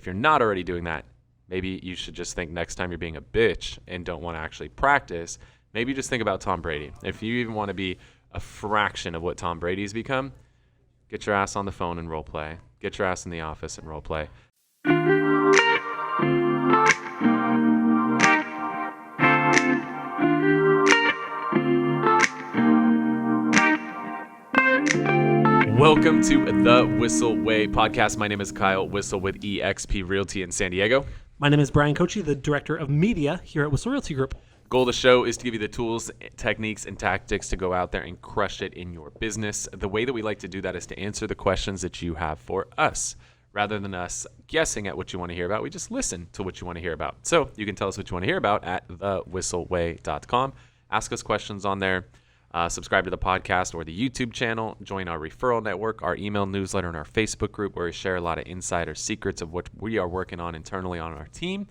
If you're not already doing that, maybe you should just think next time you're being a bitch and don't want to actually practice, maybe just think about Tom Brady. If you even want to be a fraction of what Tom Brady's become, get your ass on the phone and role play. Get your ass in the office and role play. Welcome to the Whissel Way Podcast. My name is Kyle Whissel with eXp Realty in San Diego. My name is Bryan Koci, the Director of Media here at Whissel Realty Group. Goal of the show is to give you the tools, techniques, and tactics to go out there and crush it in your business. The way that we like to do that is to answer the questions that you have for us. Rather than us guessing at what you want to hear about, we just listen to what you want to hear about. So you can tell us what you want to hear about at thewhisselway.com. Ask us questions on there. Subscribe to the podcast or the YouTube channel. Join our referral network, our email newsletter, and our Facebook group where we share a lot of insider secrets of what we are working on internally on our team.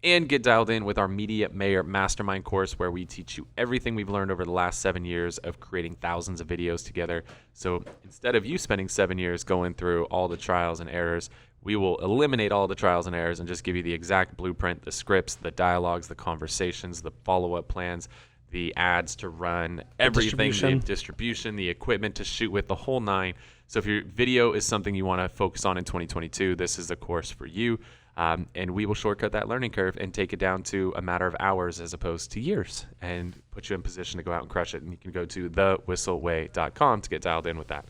And get dialed in with our Media Mayor Mastermind course where we teach you everything we've learned over the last 7 years of creating thousands of videos together. So instead of you spending 7 years going through all the trials and errors, we will eliminate all the trials and errors and just give you the exact blueprint, the scripts, the dialogues, the conversations, the follow-up plans, the ads to run, everything, the distribution, the equipment to shoot with, the whole nine. So if your video is something you want to focus on in 2022, this is the course for you. And we will shortcut that learning curve and take it down to a matter of hours as opposed to years and put you in position to go out and crush it. And you can go to thewhisselway.com to get dialed in with that.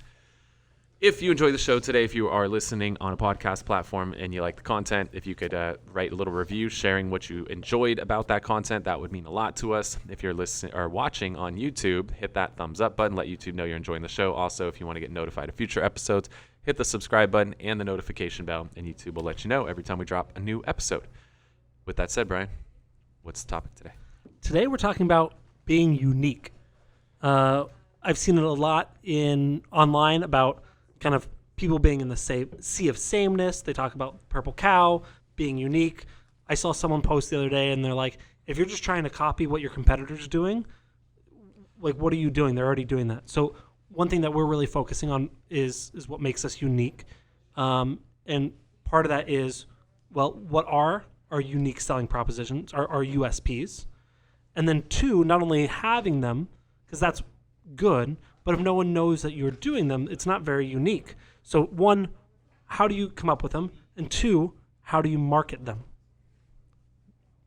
If you enjoy the show today, if you are listening on a podcast platform and you like the content, if you could write a little review sharing what you enjoyed about that content, that would mean a lot to us. If you're listening or watching on YouTube, hit that thumbs up button. Let YouTube know you're enjoying the show. Also, if you want to get notified of future episodes, hit the subscribe button and the notification bell, and YouTube will let you know every time we drop a new episode. With that said, Bryan, what's the topic today? Today we're talking about being unique. I've seen it a lot online about kind of people being in the same sea of sameness. They talk about purple cow, being unique. I saw someone post the other day and they're like, if you're just trying to copy what your competitor's doing, like, what are you doing? They're already doing that. So one thing that we're really focusing on is what makes us unique. And part of that is, well, what are our unique selling propositions, our USPs? And then two, not only having them, because that's good, but if no one knows that you're doing them, it's not very unique. So one, how do you come up with them? And two, how do you market them?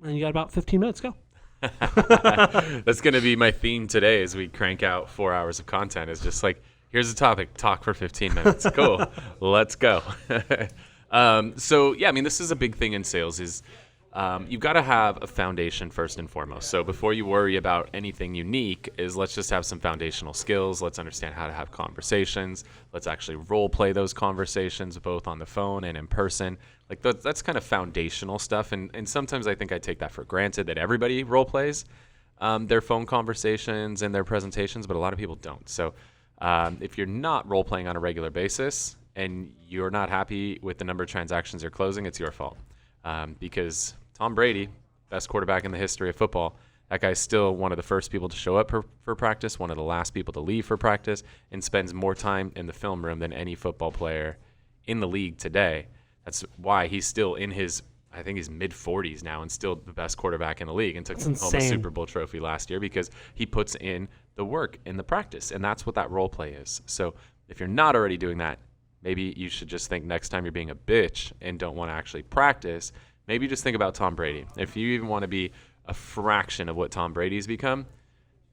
And you got about 15 minutes, go. That's going to be my theme today as we crank out 4 hours of content. Is just like, here's the topic, talk for 15 minutes. Cool. Let's go. So yeah, I mean, this is a big thing in sales is you've got to have a foundation first and foremost. So before you worry about anything unique is let's just have some foundational skills. Let's understand how to have conversations. Let's actually role play those conversations both on the phone and in person. Like that's kind of foundational stuff. And sometimes I think I take that for granted that everybody role plays their phone conversations and their presentations, but a lot of people don't. So if you're not role playing on a regular basis and you're not happy with the number of transactions you're closing, it's your fault. Because Tom Brady, best quarterback in the history of football, that guy's still one of the first people to show up for practice, one of the last people to leave for practice, and spends more time in the film room than any football player in the league today. That's why he's still in his, I think he's mid-40s now and still the best quarterback in the league and took home a Super Bowl trophy last year because he puts in the work in the practice, and that's what that role play is. So if you're not already doing that, maybe you should just think next time you're being a bitch and don't want to actually practice, maybe just think about Tom Brady. If you even want to be a fraction of what Tom Brady's become,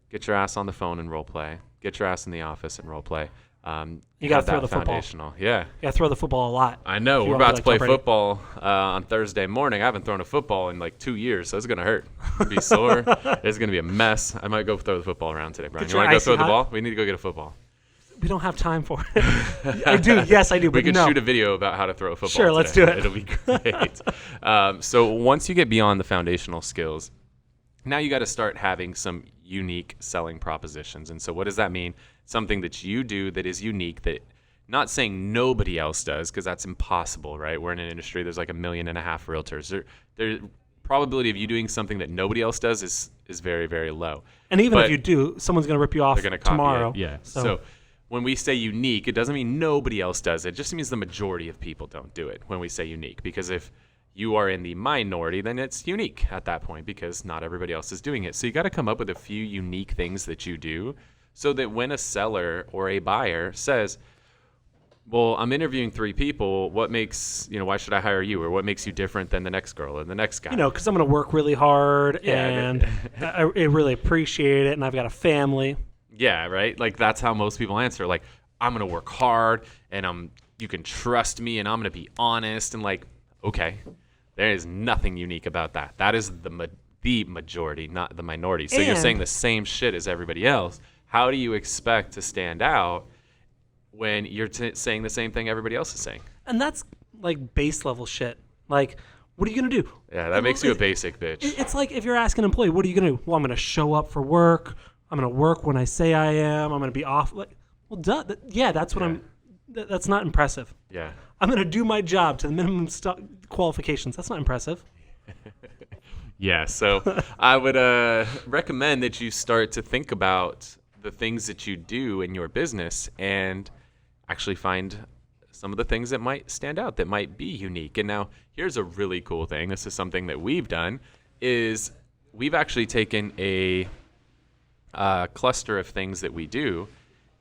get your ass on the phone and role play. Get your ass in the office and role play. You got to throw the football. Yeah. You got to throw the football a lot. I know. We're about to play football on Thursday morning. I haven't thrown a football in like 2 years, so it's going to hurt. It's going to be sore. It's going to be a mess. I might go throw the football around today, Bryan. You want to go throw the ball? We need to go get a football. We don't have time for it. I do. Yes, I do. We but could no. shoot a video about how to throw a football. Sure, today. Let's do it. It'll be great. So once you get beyond the foundational skills, now you got to start having some unique selling propositions. And so what does that mean? Something that you do that is unique, that not saying nobody else does, because that's impossible, right? We're in an industry, there's like 1.5 million realtors. The probability of you doing something that nobody else does is very, very low. And even if you do, someone's going to rip you off they're gonna copy tomorrow. it. Yeah. So when we say unique, it doesn't mean nobody else does it. It just means the majority of people don't do it when we say unique. Because if you are in the minority, then it's unique at that point because not everybody else is doing it. So you got to come up with a few unique things that you do so that when a seller or a buyer says, well, I'm interviewing 3 people, what makes, why should I hire you? Or what makes you different than the next girl or the next guy? Because I'm going to work really hard and I really appreciate it and I've got a family. Yeah, right? Like that's how most people answer. Like, I'm going to work hard and you can trust me and I'm going to be honest. And like, okay, there is nothing unique about that. That is the majority, not the minority. So you're saying the same shit as everybody else. How do you expect to stand out when you're saying the same thing everybody else is saying? And that's like base level shit. Like, what are you going to do? Yeah, that makes you a basic bitch. It's like if you're asking an employee, what are you going to do? Well, I'm going to show up for work. I'm going to work when I say I am. I'm going to be off. Like, well, duh. That's what that's not impressive. Yeah. I'm going to do my job to the minimum qualifications. That's not impressive. Yeah, so I would recommend that you start to think about the things that you do in your business and actually find some of the things that might stand out, that might be unique. And now here's a really cool thing. This is something that we've done, is we've actually taken a cluster of things that we do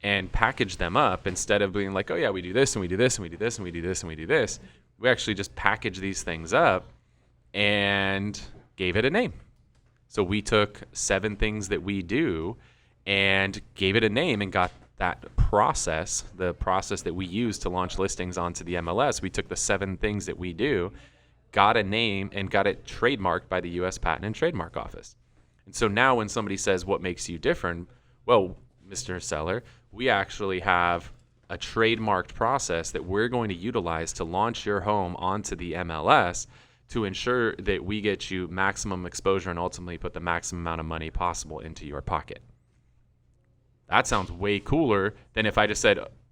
and package them up instead of being like, oh yeah, we do this and we do this and we do this and we do this and we do this. We actually just package these things up and gave it a name. So we took 7 things that we do and gave it a name and got that process, the process that we use to launch listings onto the MLS. We took the 7 things that we do, got a name, and got it trademarked by the U.S. Patent and Trademark Office. And so now when somebody says, what makes you different? Well, Mr. Seller, we actually have a trademarked process that we're going to utilize to launch your home onto the MLS to ensure that we get you maximum exposure and ultimately put the maximum amount of money possible into your pocket. That sounds way cooler than if I just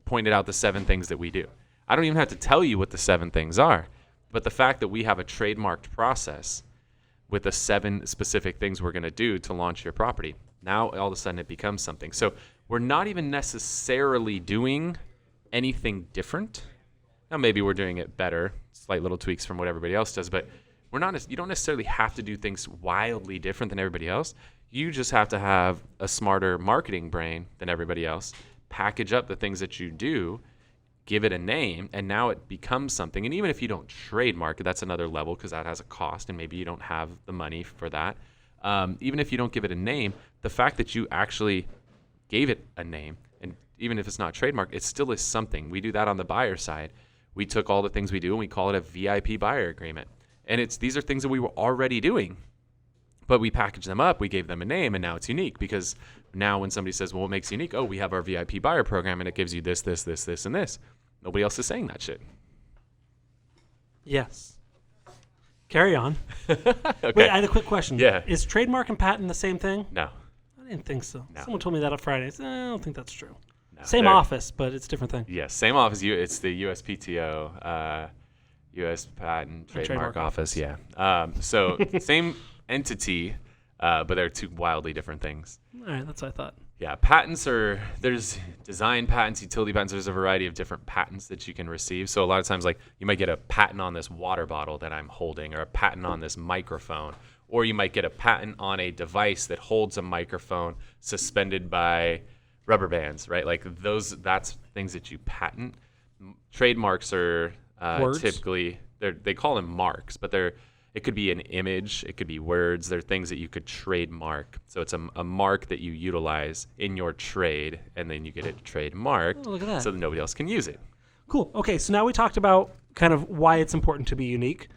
pointed out the 7 things that we do. I don't even have to tell you what the 7 things are, but the fact that we have a trademarked process with the 7 specific things we're going to do to launch your property, now all of a sudden it becomes something. So we're not even necessarily doing anything different. Now maybe we're doing it better, slight little tweaks from what everybody else does, but you don't necessarily have to do things wildly different than everybody else. You just have to have a smarter marketing brain than everybody else, package up the things that you do, give it a name, and now it becomes something. And even if you don't trademark it, that's another level because that has a cost and maybe you don't have the money for that. Even if you don't give it a name, the fact that you actually gave it a name, and even if it's not trademarked, it still is something. We do that on the buyer side. We took all the things we do and we call it a VIP buyer agreement. And these are things that we were already doing, but we packaged them up, we gave them a name, and now it's unique because now when somebody says, well, what makes unique? Oh, we have our VIP buyer program and it gives you this, this, this, this, and this. Nobody else is saying that shit. Yes. Carry on. Okay. Wait, I had a quick question. Yeah. Is trademark and patent the same thing? No. I didn't think so. No. Someone told me that on Friday. I said, I don't think that's true. No, Same office, but it's a different thing. Yes, same office. It's the USPTO, U.S. Patent Trademark Office. Yeah. So same entity, but they're 2 wildly different things. All right, that's what I thought. Yeah, there's design patents, utility patents. There's a variety of different patents that you can receive. So a lot of times, like, you might get a patent on this water bottle that I'm holding, or a patent on this microphone, or you might get a patent on a device that holds a microphone suspended by rubber bands, right? Like that's things that you patent. Trademarks are typically, they call them marks, but it could be an image, it could be words. They're things that you could trademark. So it's a mark that you utilize in your trade, and then you get it trademarked. Oh, look at that. So that nobody else can use it. Cool. Okay, so now we talked about kind of why it's important to be unique.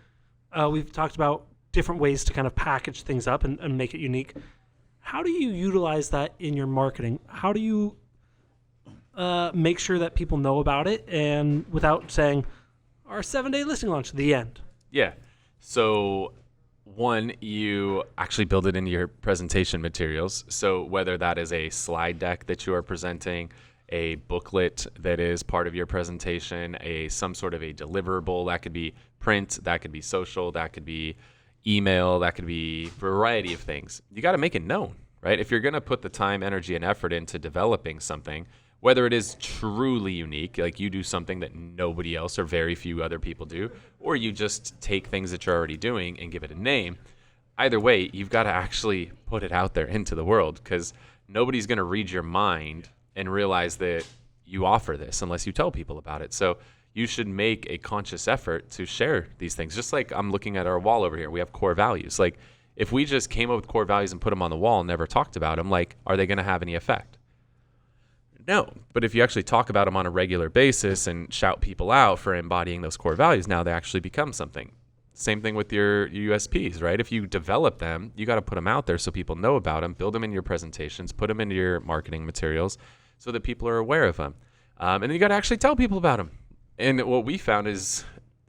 We've talked about different ways to kind of package things up and make it unique. How do you utilize that in your marketing? How do you make sure that people know about it and without saying, our 7-day listing launch, the end? Yeah. So one, you actually build it into your presentation materials. So whether that is a slide deck that you are presenting, a booklet that is part of your presentation, some sort of a deliverable, that could be print, that could be social, that could be email, that could be a variety of things. You got to make it known, right? If you're going to put the time, energy, and effort into developing something, whether it is truly unique, like you do something that nobody else or very few other people do, or you just take things that you're already doing and give it a name. Either way, you've got to actually put it out there into the world, because nobody's going to read your mind and realize that you offer this unless you tell people about it. So you should make a conscious effort to share these things. Just like I'm looking at our wall over here, we have core values. Like if we just came up with core values and put them on the wall and never talked about them, like, are they going to have any effect? No. But if you actually talk about them on a regular basis and shout people out for embodying those core values, now they actually become something. Same thing with your USPs, right? If you develop them, you got to put them out there so people know about them, build them in your presentations, put them into your marketing materials so that people are aware of them. And then you got to actually tell people about them. And what we found is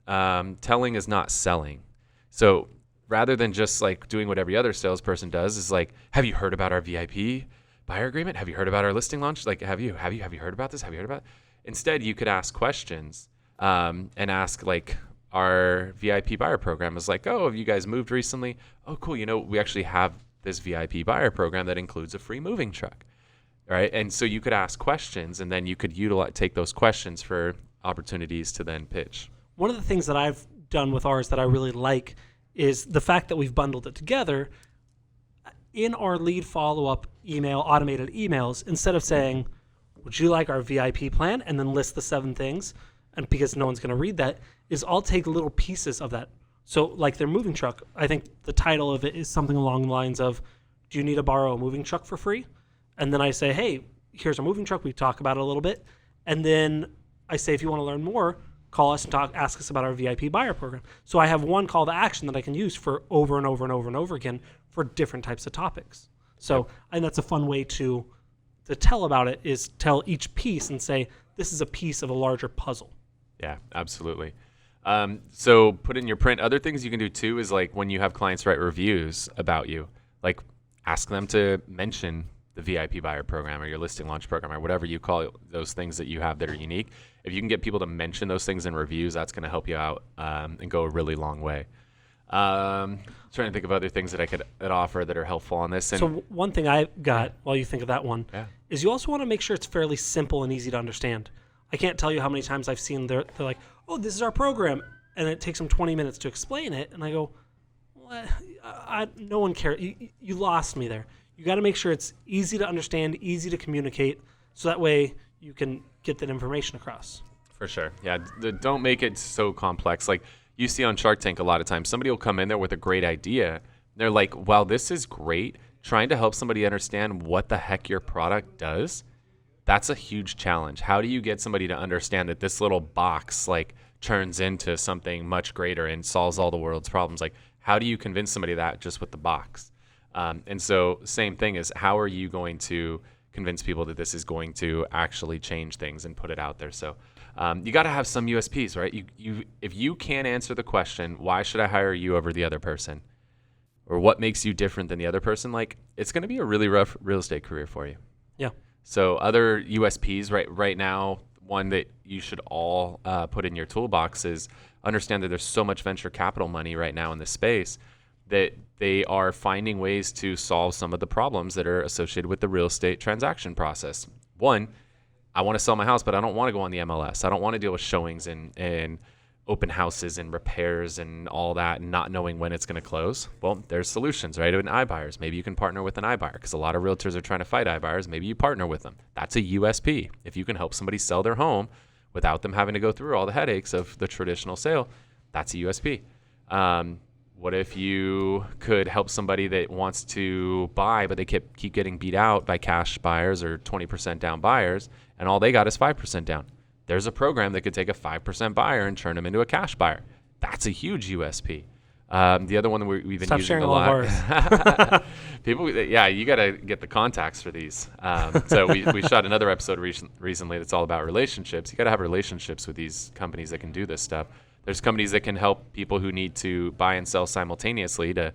telling is not selling. So rather than just like doing what every other salesperson does is like, have you heard about our VIP buyer agreement? Have you heard about our listing launch? Like, have you heard about this? Have you heard about it? Instead, you could ask questions and ask like, our VIP buyer program is like, oh, have you guys moved recently? Oh, cool. We actually have this VIP buyer program that includes a free moving truck, right? And so you could ask questions, and then you could take those questions for opportunities to then pitch. One of the things that I've done with ours that I really like is the fact that we've bundled it together. In our lead follow-up email, automated emails, instead of saying, would you like our VIP plan? And then list the 7 things, and because no one's going to read that, is I'll take little pieces of that. So like their moving truck, I think the title of it is something along the lines of, do you need to borrow a moving truck for free? And then I say, hey, here's a moving truck. We talk about it a little bit. And then I say, if you want to learn more, call us and ask us about our VIP buyer program. So I have one call to action that I can use for over and over and over and over again for different types of topics. So I think that's a fun way to tell about it, is tell each piece and say, this is a piece of a larger puzzle. Yeah, absolutely. So put in your print. Other things you can do too is like when you have clients write reviews about you, like ask them to mention the VIP buyer program or your listing launch program or whatever you call it, those things that you have that are unique. If you can get people to mention those things in reviews, that's going to help you out and go a really long way. Trying to think of other things that I could offer that are helpful on this. And so one thing I got while you think of that one is you also want to make sure it's fairly simple and easy to understand. I can't tell you how many times I've seen they're like, oh, this is our program, and it takes them 20 minutes to explain it, and I go, well, no one cares. You lost me there. You got to make sure it's easy to understand, easy to communicate, so that way you can get that information across. For sure. Yeah, don't make it so complex. Like you see on Shark Tank a lot of times, somebody will come in there with a great idea. They're like, wow, this is great. Trying to help somebody understand what the heck your product does, that's a huge challenge. How do you get somebody to understand that this little box like turns into something much greater and solves all the world's problems? Like, how do you convince somebody that just with the box? And so same thing is, how are you going to convince people that this is going to actually change things and put it out there? So you got to have some USPs, right? If you can't answer the question, why should I hire you over the other person? Or what makes you different than the other person? Like, it's going to be a really rough real estate career for you. Yeah. So other USPs right now, one that you should all put in your toolbox is understand that there's so much venture capital money right now in this space that they are finding ways to solve some of the problems that are associated with the real estate transaction process. One, I want to sell my house, but I don't want to go on the MLS. I don't want to deal with showings and open houses and repairs and all that and not knowing when it's going to close. Well, there's solutions, right? And iBuyers. Maybe you can partner with an iBuyer because a lot of realtors are trying to fight iBuyers. Maybe you partner with them. That's a USP. If you can help somebody sell their home without them having to go through all the headaches of the traditional sale, that's a USP. What if you could help somebody that wants to buy, but they keep getting beat out by cash buyers or 20% down buyers, and all they got is 5% down? There's a program that could take a 5% buyer and turn them into a cash buyer. That's a huge USP. The other one that we've been using a lot. People, yeah, you got to get the contacts for these. So we shot another episode recently that's all about relationships. You got to have relationships with these companies that can do this stuff. There's companies that can help people who need to buy and sell simultaneously to,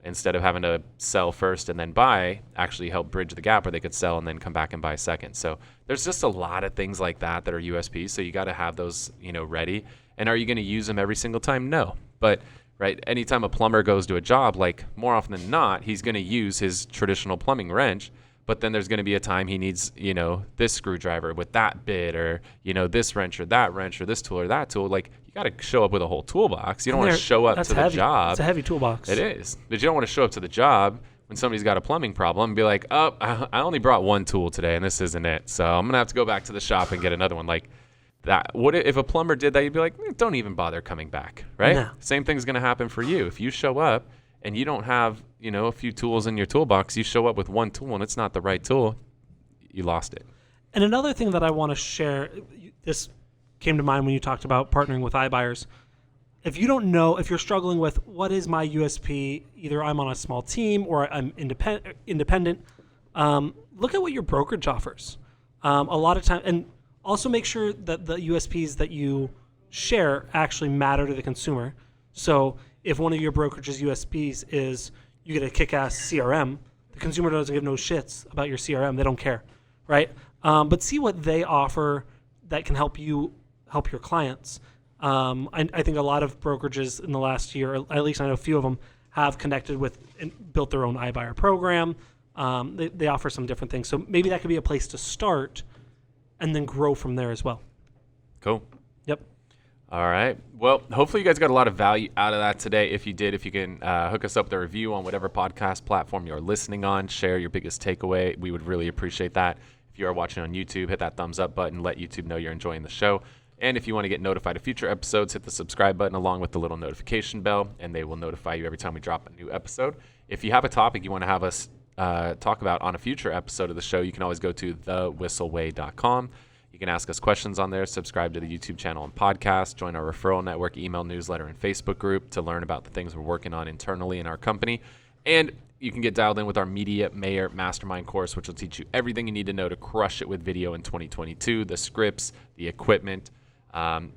instead of having to sell first and then buy, actually help bridge the gap where they could sell and then come back and buy second. So there's just a lot of things like that are USPs. So you got to have those, ready. And are you going to use them every single time? No. But right, anytime a plumber goes to a job, like more often than not, he's going to use his traditional plumbing wrench. but then there's going to be a time he needs, this screwdriver with that bit, or, this wrench or that wrench, or this tool or that tool. Like, you got to show up with a whole toolbox. You don't want to show up to the job. It's a heavy toolbox. It is. But you don't want to show up to the job when somebody's got a plumbing problem and be like, oh, I only brought one tool today and this isn't it. So I'm going to have to go back to the shop and get another one. Like that. What if a plumber did that? You'd be like, don't even bother coming back, right? No. Same thing's going to happen for you. If you show up and you don't have, a few tools in your toolbox, you show up with one tool and it's not the right tool, you lost it. And another thing that I want to share, this came to mind when you talked about partnering with iBuyers. If you don't know, if you're struggling with what is my USP, either I'm on a small team or I'm independent, look at what your brokerage offers. A lot of time, and also make sure that the USPs that you share actually matter to the consumer. So if one of your brokerage's USPs is you get a kick-ass CRM, the consumer doesn't give no shits about your CRM. They don't care, right? But see what they offer that can help you help your clients. I think a lot of brokerages in the last year, at least I know a few of them, have connected with and built their own iBuyer program. They offer some different things. So maybe that could be a place to start and then grow from there as well. Cool. Yep. All right. Well, hopefully you guys got a lot of value out of that today. If you did, if you can hook us up with a review on whatever podcast platform you're listening on, share your biggest takeaway. We would really appreciate that. If you are watching on YouTube, hit that thumbs up button. Let YouTube know you're enjoying the show. And if you want to get notified of future episodes, hit the subscribe button along with the little notification bell, and they will notify you every time we drop a new episode. If you have a topic you want to have us talk about on a future episode of the show, you can always go to thewhisselway.com. You can ask us questions on there, subscribe to the YouTube channel and podcast, join our referral network, email newsletter, and Facebook group to learn about the things we're working on internally in our company. And you can get dialed in with our Media Mayor Mastermind course, which will teach you everything you need to know to crush it with video in 2022, the scripts, the equipment,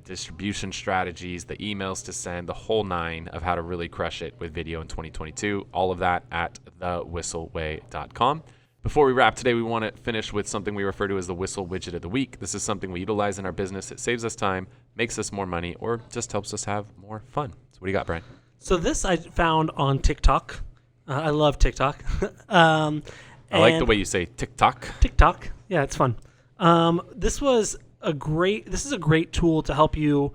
distribution strategies, the emails to send, the whole nine of how to really crush it with video in 2022. All of that at thewhisselway.com. Before we wrap today, we want to finish with something we refer to as the Whissel Widget of the Week. This is something we utilize in our business. It saves us time, makes us more money, or just helps us have more fun. So what do you got, Brian? So this I found on TikTok. I love TikTok. I like the way you say TikTok. TikTok. Yeah, it's fun. This is a great tool to help you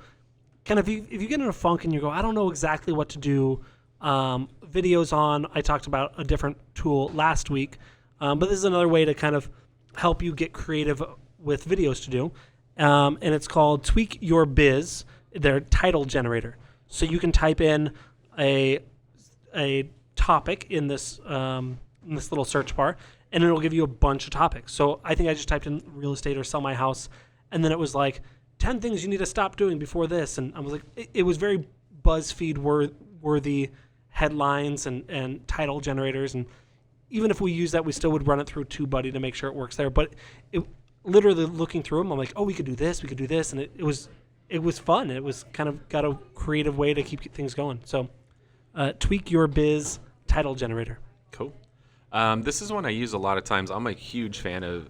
kind of, if you get in a funk and you go, I don't know exactly what to do, videos on, I talked about a different tool last week, but this is another way to kind of help you get creative with videos to do. And it's called Tweak Your Biz, their title generator. So you can type in a topic in this little search bar, and it'll give you a bunch of topics. So I think I just typed in real estate or sell my house, and then it was like 10 things you need to stop doing before this. And I was like, it was very BuzzFeed worthy headlines and title generators. And even if we use that, we still would run it through TubeBuddy to make sure it works there. But it literally looking through them, I'm like, oh, we could do this. And it was fun. It was kind of got a creative way to keep things going. So Tweak Your Biz title generator. Cool. This is one I use a lot of times. I'm a huge fan of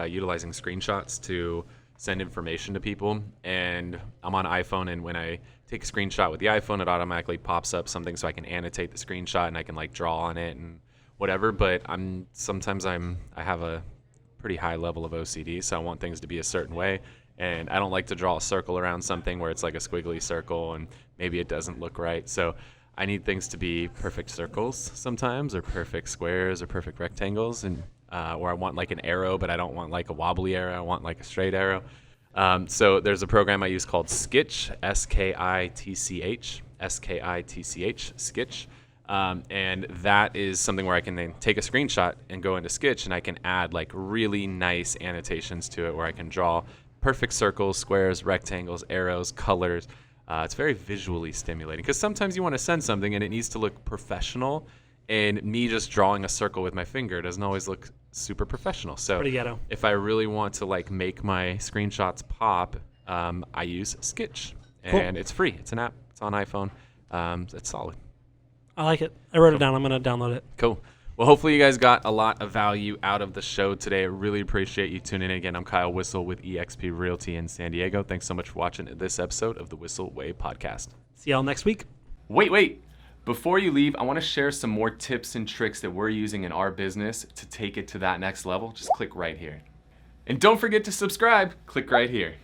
utilizing screenshots to send information to people. And I'm on iPhone, and when I take a screenshot with the iPhone, it automatically pops up something so I can annotate the screenshot and I can like draw on it and whatever. But I have a pretty high level of OCD, so I want things to be a certain way. And I don't like to draw a circle around something where it's like a squiggly circle and maybe it doesn't look right. So I need things to be perfect circles sometimes, or perfect squares, or perfect rectangles, and or I want like an arrow, but I don't want like a wobbly arrow. I want like a straight arrow. So there's a program I use called Skitch, Skitch, Skitch. And that is something where I can then take a screenshot and go into Skitch, and I can add like really nice annotations to it where I can draw perfect circles, squares, rectangles, arrows, colors. It's very visually stimulating because sometimes you want to send something and it needs to look professional, and me just drawing a circle with my finger doesn't always look super professional. So pretty ghetto. If I really want to like make my screenshots pop, I use Skitch, and It's free. It's an app. It's on iPhone. It's solid. I like it. I wrote it down. I'm going to download it. Cool. Well, hopefully you guys got a lot of value out of the show today. I really appreciate you tuning in. Again, I'm Kyle Whissel with eXp Realty in San Diego. Thanks so much for watching this episode of the Whissel Way Podcast. See y'all next week. Wait. Before you leave, I want to share some more tips and tricks that we're using in our business to take it to that next level. Just click right here. And don't forget to subscribe. Click right here.